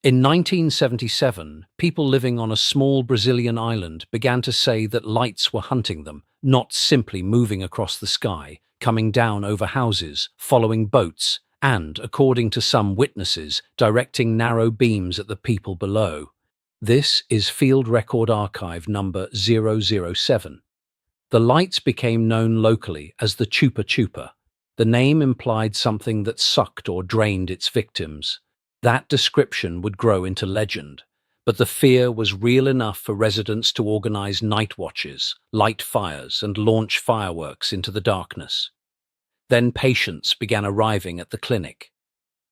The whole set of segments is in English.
In 1977, people living on a small Brazilian island began to say that lights were hunting them, not simply moving across the sky, coming down over houses, following boats, and, according to some witnesses, directing narrow beams at the people below. This is Field Record Archive number 007. The lights became known locally as the Chupa Chupa. The name implied something that sucked or drained its victims. That description would grow into legend, but the fear was real enough for residents to organize night watches, light fires, and launch fireworks into the darkness. Then patients began arriving at the clinic.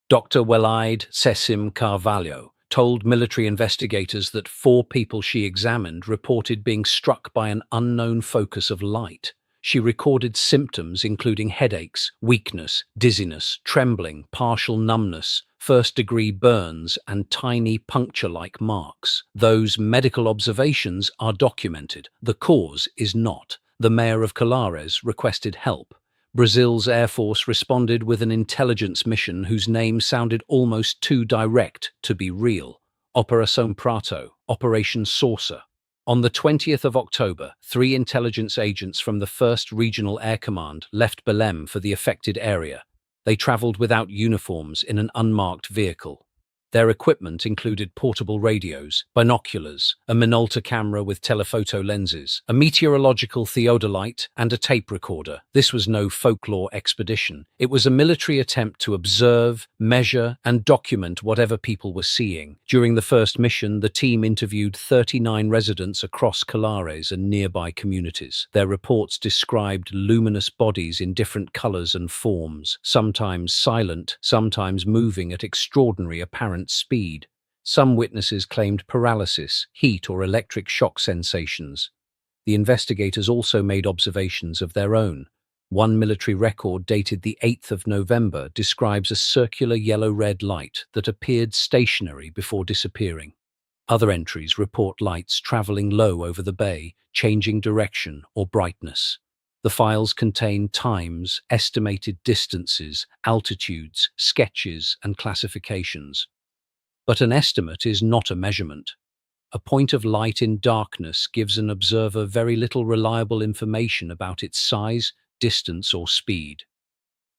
Dr. Welaide Sesim Carvalho told military investigators that 4 people she examined reported being struck by an unknown focus of light. She recorded symptoms including headaches, weakness, dizziness, trembling, partial numbness, first-degree burns, and tiny puncture-like marks. Those medical observations are documented. The cause is not. The mayor of Colares requested help. Brazil's Air Force responded with an intelligence mission whose name sounded almost too direct to be real. Operação Prato, Operation Saucer. On the 20th of October, 3 intelligence agents from the 1st Regional Air Command left Belém for the affected area. They traveled without uniforms in an unmarked vehicle. Their equipment included portable radios, binoculars, a Minolta camera with telephoto lenses, a meteorological theodolite, and a tape recorder. This was no folklore expedition. It was a military attempt to observe, measure, and document whatever people were seeing. During the first mission, the team interviewed 39 residents across Colares and nearby communities. Their reports described luminous bodies in different colors and forms, sometimes silent, sometimes moving at extraordinary apparent speed. Some witnesses claimed paralysis, heat, or electric shock sensations. The investigators also made observations of their own. One military record dated the 8th of November describes a circular yellow-red light that appeared stationary before disappearing. Other entries report lights traveling low over the bay, changing direction or brightness. The files contain times, estimated distances, altitudes, sketches, and classifications. But an estimate is not a measurement. A point of light in darkness gives an observer very little reliable information about its size, distance, or speed.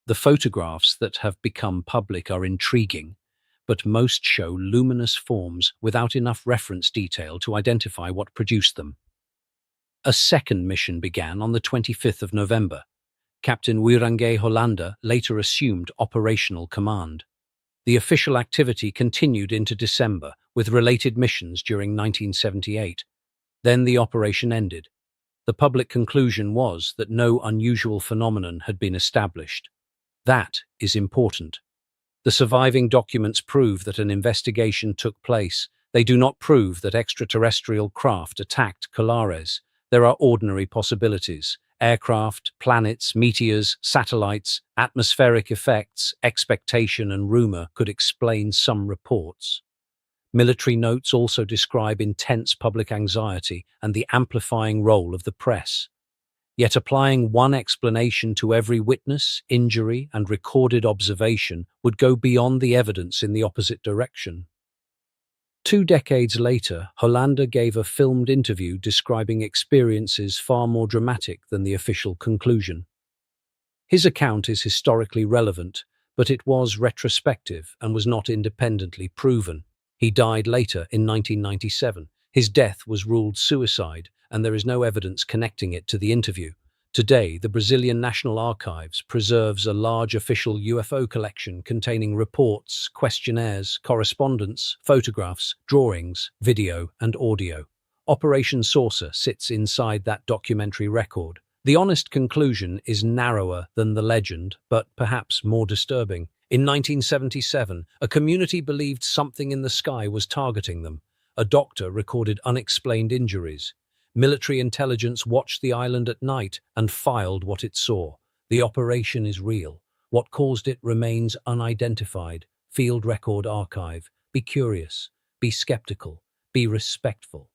The photographs that have become public are intriguing, but most show luminous forms without enough reference detail to identify what produced them. A second mission began on the 25th of November. Captain Uyrangê Hollanda later assumed operational command. The official activity continued into December, with related missions during 1978. Then the operation ended. The public conclusion was that no unusual phenomenon had been established. That is important. The surviving documents prove that an investigation took place. They do not prove that extraterrestrial craft attacked Colares. There are ordinary possibilities. Aircraft, planets, meteors, satellites, atmospheric effects, expectation, and rumor could explain some reports. Military notes also describe intense public anxiety and the amplifying role of the press. Yet applying one explanation to every witness, injury, and recorded observation would go beyond the evidence in the opposite direction. 2 decades later, Hollanda gave a filmed interview describing experiences far more dramatic than the official conclusion. His account is historically relevant, but it was retrospective and was not independently proven. He died later in 1997. His death was ruled suicide, and there is no evidence connecting it to the interview. Today, the Brazilian National Archives preserves a large official UFO collection containing reports, questionnaires, correspondence, photographs, drawings, video, and audio. Operation Saucer sits inside that documentary record. The honest conclusion is narrower than the legend, but perhaps more disturbing. In 1977, a community believed something in the sky was targeting them. A doctor recorded unexplained injuries. Military intelligence watched the island at night and filed what it saw. The operation is real. What caused it remains unidentified. Field Record Archive. Be curious. Be skeptical. Be respectful.